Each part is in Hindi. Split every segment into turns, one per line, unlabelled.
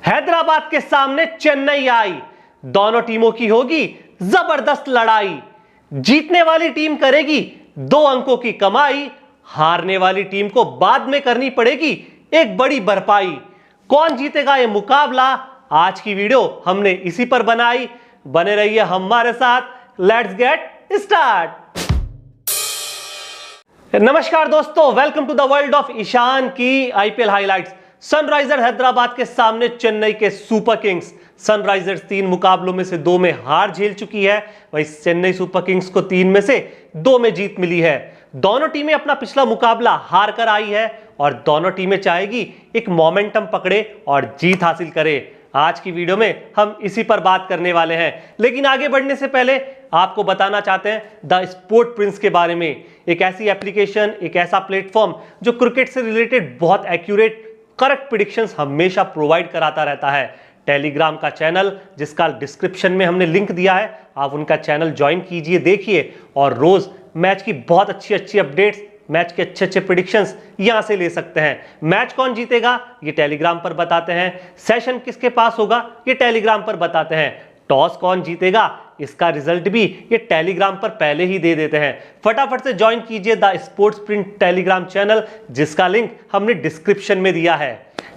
हैदराबाद के सामने चेन्नई आई, दोनों टीमों की होगी जबरदस्त लड़ाई। जीतने वाली टीम करेगी 2 अंकों की कमाई, हारने वाली टीम को बाद में करनी पड़ेगी एक बड़ी भरपाई। कौन जीतेगा ये मुकाबला, आज की वीडियो हमने इसी पर बनाई। बने रहिए हमारे साथ, लेट्स गेट स्टार्ट। नमस्कार दोस्तों, welcome to the world of Ishan की आईपीएल हाइलाइट्स। सनराइजर्स हैदराबाद के सामने चेन्नई के सुपर किंग्स। सनराइजर्स 3 मुकाबलों में से 2 में हार झेल चुकी है, वहीं चेन्नई सुपर किंग्स को 3 में से 2 में जीत मिली है। दोनों टीमें अपना पिछला मुकाबला हार कर आई है और दोनों टीमें चाहेगी एक मोमेंटम पकड़े और जीत हासिल करे। आज की वीडियो में हम इसी पर बात करने वाले हैं, लेकिन आगे बढ़ने से पहले आपको बताना चाहते हैं द स्पोर्ट प्रिंस के बारे में। एक ऐसी एप्लीकेशन, एक ऐसा प्लेटफॉर्म जो क्रिकेट से रिलेटेड बहुत एक्यूरेट करेक्ट प्रेडिक्शंस हमेशा प्रोवाइड कराता रहता है। टेलीग्राम का चैनल, जिसका डिस्क्रिप्शन में हमने लिंक दिया है, आप उनका चैनल ज्वाइन कीजिए, देखिए और रोज मैच की बहुत अच्छी अपडेट्स, मैच के अच्छे प्रेडिक्शंस यहां से ले सकते हैं। मैच कौन जीतेगा ये टेलीग्राम पर बताते हैं, सेशन किसके पास होगा ये टेलीग्राम पर बताते हैं, टॉस कौन जीतेगा इसका रिजल्ट भी ये टेलीग्राम पर पहले ही दे देते हैं। फटाफट से ज्वाइन कीजिए the sports print Telegram channel, जिसका लिंक हमने डिस्क्रिप्शन में दिया है।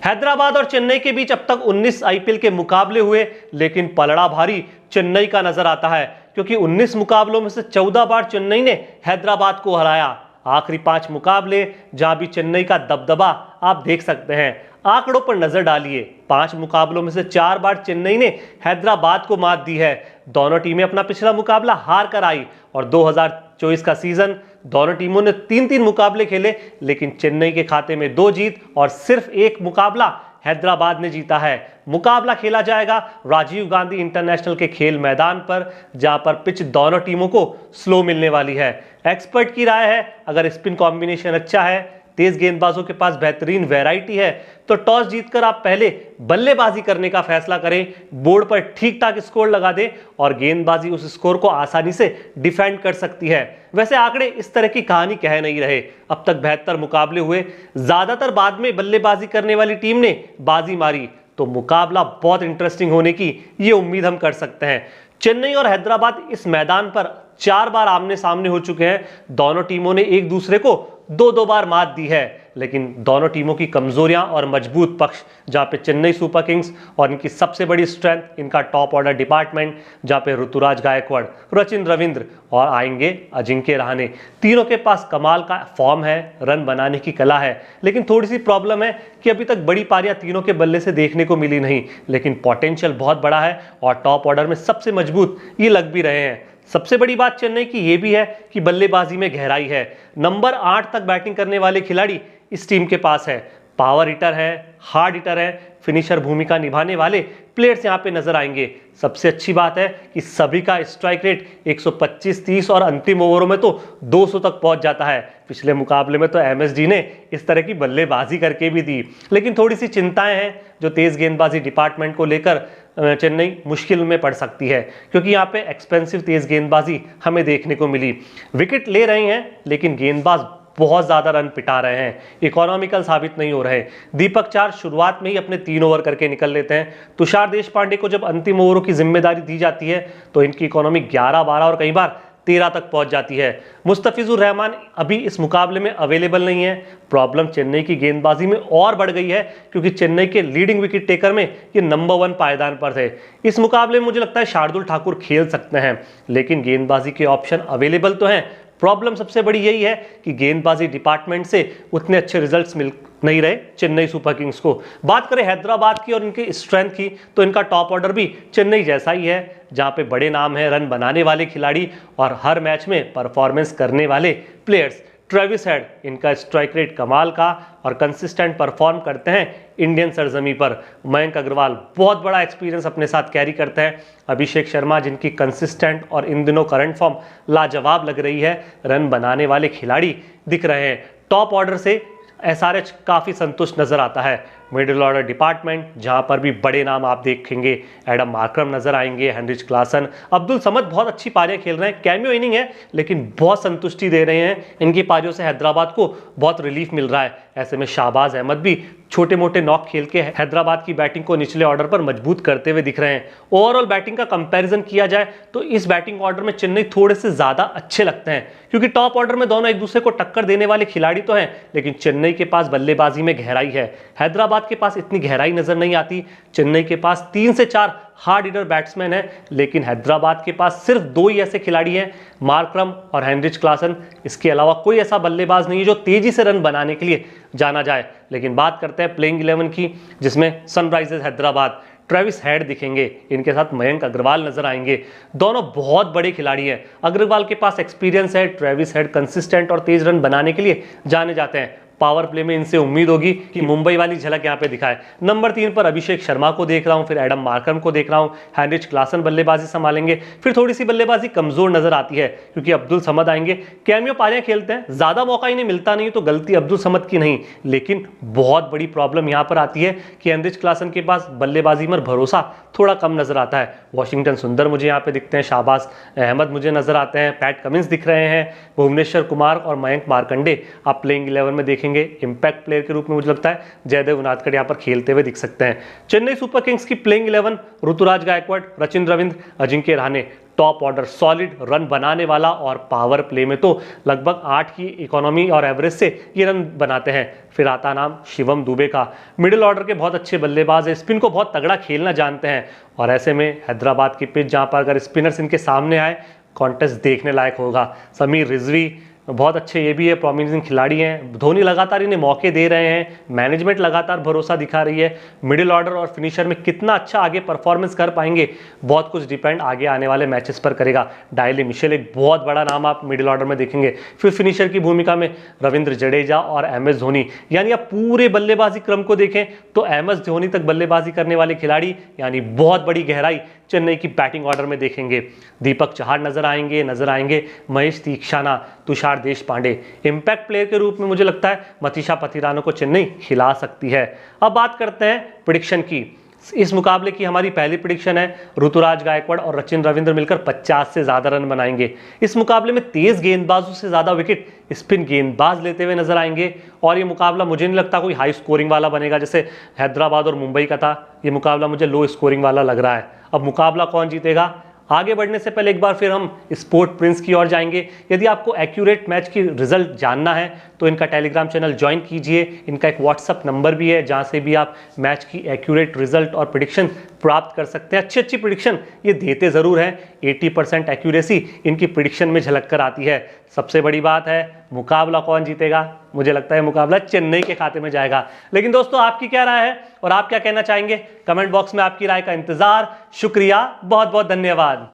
हैदराबाद और चेन्नई के बीच अब तक 19 आईपीएल के मुकाबले हुए, लेकिन पलड़ा भारी चेन्नई का नजर आता है, क्योंकि 19 मुकाबलों में से 14 बार चेन्नई ने हैदराबाद को हराया। आखिरी 5 मुकाबले जहां भी चेन्नई का दबदबा आप देख सकते हैं। आंकड़ों पर नजर डालिए, 5 मुकाबलों में से 4 बार चेन्नई ने हैदराबाद को मात दी है। दोनों टीमें अपना पिछला मुकाबला हार कर आई और 2024 का सीजन दोनों टीमों ने 3-3 मुकाबले खेले, लेकिन चेन्नई के खाते में 2 जीत और सिर्फ 1 मुकाबला हैदराबाद ने जीता है। मुकाबला खेला जाएगा राजीव गांधी इंटरनेशनल के खेल मैदान पर, जहां पर पिच दोनों टीमों को स्लो मिलने वाली है। एक्सपर्ट की राय है, अगर स्पिन कॉम्बिनेशन अच्छा है, तेज गेंदबाजों के पास बेहतरीन वैरायटी है, तो टॉस जीतकर आप पहले बल्लेबाजी करने का फैसला करें, बोर्ड पर ठीक ठाक स्कोर लगा दें और गेंदबाजी उस स्कोर को आसानी से डिफेंड कर सकती है। वैसे आंकड़े इस तरह की कहानी कह नहीं रहे। अब तक 72 मुकाबले हुए, ज्यादातर बाद में बल्लेबाजी करने वाली टीम ने बाजी मारी, तो मुकाबला बहुत इंटरेस्टिंग होने की ये उम्मीद हम कर सकते हैं। चेन्नई और हैदराबाद इस मैदान पर 4 बार आमने सामने हो चुके हैं। दोनों टीमों ने एक दूसरे को 2-2 बार मात दी है, लेकिन दोनों टीमों की कमजोरियां और मजबूत पक्ष, जहां पे चेन्नई सुपर किंग्स और इनकी सबसे बड़ी स्ट्रेंथ इनका टॉप ऑर्डर डिपार्टमेंट, जहां पे ऋतुराज गायकवाड़, सचिन रविंद्र और आएंगे अजिंक्य रहाणे। तीनों के पास कमाल का फॉर्म है, रन बनाने की कला है, लेकिन थोड़ी सी प्रॉब्लम है कि अभी तक बड़ी पारियां तीनों के बल्ले से देखने को मिली नहीं, लेकिन पोटेंशियल बहुत बड़ा है और टॉप ऑर्डर में सबसे मजबूत ये लग भी रहे हैं। सबसे बड़ी बात चेन्नई की यह भी है कि बल्लेबाजी में गहराई है। नंबर 8 तक बैटिंग करने वाले खिलाड़ी इस टीम के पास है। पावर हिटर है, हार्ड हिटर है, फिनिशर भूमिका निभाने वाले प्लेयर्स यहां पे नजर आएंगे। सबसे अच्छी बात है कि सभी का स्ट्राइक रेट 125-30 और अंतिम ओवरों में तो 200 तक पहुंच जाता है। पिछले मुकाबले में तो एमएसडी ने इस तरह की बल्लेबाजी करके भी दी, लेकिन थोड़ी सी चिंताएं हैं जो तेज गेंदबाजी डिपार्टमेंट को लेकर चेन्नई मुश्किल में पड़ सकती है, क्योंकि यहाँ पे एक्सपेंसिव तेज गेंदबाजी हमें देखने को मिली। विकेट ले रहे हैं, लेकिन गेंदबाज बहुत ज्यादा रन पिटा रहे हैं, इकोनॉमिकल साबित नहीं हो रहे। दीपक चार शुरुआत में ही अपने 3 ओवर करके निकल लेते हैं। तुषार देशपांडे को जब अंतिम ओवरों की जिम्मेदारी दी जाती है तो इनकी इकोनॉमी 11-12 और कई बार 13 तक पहुंच जाती है। मुस्तफिजुर रहमान अभी इस मुकाबले में अवेलेबल नहीं है। प्रॉब्लम चेन्नई की गेंदबाजी में और बढ़ गई है, क्योंकि चेन्नई के लीडिंग विकेट टेकर में ये नंबर 1 पायदान पर थे। इस मुकाबले में मुझे लगता है शार्दुल ठाकुर खेल सकते हैं, लेकिन गेंदबाजी के ऑप्शन अवेलेबल तो हैं। प्रॉब्लम सबसे बड़ी यही है कि गेंदबाजी डिपार्टमेंट से उतने अच्छे रिजल्ट्स मिल नहीं रहे चेन्नई सुपर किंग्स को। बात करें हैदराबाद की और इनके स्ट्रेंथ की, तो इनका टॉप ऑर्डर भी चेन्नई जैसा ही है, जहां पे बड़े नाम हैं, रन बनाने वाले खिलाड़ी और हर मैच में परफॉर्मेंस करने वाले प्लेयर्स। ट्रेविस हेड, इनका स्ट्राइक रेट कमाल का और कंसिस्टेंट परफॉर्म करते हैं इंडियन सरजमी पर। मयंक अग्रवाल बहुत बड़ा एक्सपीरियंस अपने साथ कैरी करते हैं। अभिषेक शर्मा, जिनकी कंसिस्टेंट और इन दिनों करंट फॉर्म लाजवाब लग रही है, रन बनाने वाले खिलाड़ी दिख रहे हैं। टॉप ऑर्डर से एसआरएच काफ़ी संतुष्ट नजर आता है। मिडिल ऑर्डर डिपार्टमेंट, जहां पर भी बड़े नाम आप देखेंगे, एडम मार्करम नजर आएंगे, हेनरिच क्लासन, अब्दुल समद बहुत अच्छी पारियां खेल रहे हैं। कैमियो इनिंग है, लेकिन बहुत संतुष्टि दे रहे हैं। इनकी पारियों से हैदराबाद को बहुत रिलीफ मिल रहा है। ऐसे में शाहबाज अहमद भी छोटे मोटे नॉक खेल के हैदराबाद की बैटिंग को निचले ऑर्डर पर मजबूत करते हुए दिख रहे हैं। ओवरऑल बैटिंग का कंपैरिजन किया जाए तो इस बैटिंग ऑर्डर में चेन्नई थोड़े से ज्यादा अच्छे लगते हैं, क्योंकि टॉप ऑर्डर में दोनों एक दूसरे को टक्कर देने वाले खिलाड़ी तो हैं, लेकिन चेन्नई के पास बल्लेबाजी में गहराई है। हैदराबाद के पास इतनी गहराई नजर नहीं आती। चेन्नई के पास 3 से 4 हार्ड हिटर बैट्समैन है, लेकिन हैदराबाद के पास सिर्फ 2 ही ऐसे खिलाड़ी हैं, मार्करम और हेनरिच क्लासन। इसके अलावा कोई ऐसा बल्लेबाज नहीं है जो तेजी से रन बनाने के लिए जाना जाए। लेकिन बात करते हैं प्लेइंग 11 की, जिसमें सनराइजर्स हैदराबाद ट्रेविस हेड दिखेंगे, इनके साथ मयंक अग्रवाल नजर आएंगे। दोनों बहुत बड़े खिलाड़ी हैं। अग्रवाल के पास एक्सपीरियंस है, ट्रेविस हेड कंसिस्टेंट और तेज रन बनाने के लिए जाने जाते हैं। पावर प्ले में इनसे उम्मीद होगी कि मुंबई वाली झलक यहां पे दिखाए। नंबर 3 पर अभिषेक शर्मा को देख रहा हूं, फिर एडम मार्करम को देख रहा हूं। हेनरिच क्लासन बल्लेबाजी संभालेंगे। फिर थोड़ी सी बल्लेबाजी कमजोर नजर आती है, क्योंकि अब्दुल समद आएंगे। कैमियो पारियां खेलते हैं, ज्यादा मौका इन्हें मिलता नहीं, तो गलती अब्दुल समद की नहीं, लेकिन बहुत बड़ी प्रॉब्लम यहां पर आती है कि हेनरिच क्लासन के पास बल्लेबाजी में भरोसा थोड़ा कम नजर आता है। वॉशिंगटन सुंदर मुझे यहाँ पे दिखते हैं, शाहबाज अहमद मुझे नजर आते हैं, पैट कमिंस दिख रहे हैं, भुवनेश्वर कुमार और मयंक मार्कंडे आप प्लेइंग 11 में देखेंगे। इंपैक्ट प्लेयर के रूप में मुझे लगता है जयदेव उनादकट यहाँ पर खेलते हुए दिख सकते हैं। चेन्नई सुपर किंग्स की playing 11 Ruturaj Gaikwad, Rachin Ravindra, Ajinkya Rahane. Top order solid run बनाने वाला और पावर प्ले में तो लगभग 8 की इकोनॉमी और एवरेज से ये रन बनाते हैं। फिर आता नाम शिवम दुबे का। मिडिल ऑर्डर के बहुत अच्छे बल्लेबाज है, स्पिन को बहुत तगड़ा खेलना जानते हैं, और ऐसे में हैदराबाद की पिच जहां पर अगर स्पिनर्स इनके सामने आए, कॉन्टेस्ट देखने लायक होगा। समीर रिजवी बहुत अच्छे ये भी है, प्रोमिनेंट खिलाड़ी हैं। धोनी लगातार इन्हें मौके दे रहे हैं, मैनेजमेंट लगातार भरोसा दिखा रही है। मिडिल ऑर्डर और फिनिशर में कितना अच्छा आगे परफॉर्मेंस कर पाएंगे, बहुत कुछ डिपेंड आगे आने वाले मैचेस पर करेगा। डायली मिशेल एक बहुत बड़ा नाम आप मिडिल ऑर्डर में देखेंगे। फिर फिनिशर की भूमिका में रविंद्र जडेजा और MS धोनी। यानी आप पूरे बल्लेबाजी क्रम को देखें तो MS धोनी तक बल्लेबाजी करने वाले खिलाड़ी, यानी बहुत बड़ी गहराई चेन्नई की बैटिंग ऑर्डर में देखेंगे। दीपक चहार नजर आएंगे, महेश तीक्षाना, तुषार देशपांडे। इंपैक्ट प्लेयर के रूप में मुझे लगता है मतीशा पथिरानो को चेन्नई खिला सकती है। अब बात करते हैं प्रेडिक्शन की। इस मुकाबले की हमारी पहली प्रेडिक्शन है ऋतुराज गायकवाड़ और रचिन रविंद्र मिलकर 50 से ज्यादा रन बनाएंगे। इस मुकाबले में तेज गेंदबाजों से ज्यादा विकेट स्पिन गेंदबाज लेते हुए नजर आएंगे, और ये मुकाबला मुझे नहीं लगता कोई हाई स्कोरिंग वाला बनेगा जैसे हैदराबाद और मुंबई का था। ये मुकाबला मुझे लो स्कोरिंग वाला लग रहा है। अब मुकाबला कौन जीतेगा, आगे बढ़ने से पहले एक बार फिर हम स्पोर्ट प्रिंस की ओर जाएंगे। यदि आपको एक्यूरेट मैच की रिजल्ट जानना है तो इनका टेलीग्राम चैनल ज्वाइन कीजिए। इनका एक व्हाट्सअप नंबर भी है जहां से भी आप मैच की एक्यूरेट रिजल्ट और प्रेडिक्शन प्राप्त कर सकते हैं। अच्छी प्रेडिक्शन ये देते जरूर हैं, 80% एक्यूरेसी इनकी प्रेडिक्शन में झलक कर आती है। सबसे बड़ी बात है मुकाबला कौन जीतेगा, मुझे लगता है मुकाबला चेन्नई के खाते में जाएगा। लेकिन दोस्तों आपकी क्या राय है और आप क्या कहना चाहेंगे, कमेंट बॉक्स में आपकी राय का इंतजार। शुक्रिया, बहुत बहुत धन्यवाद।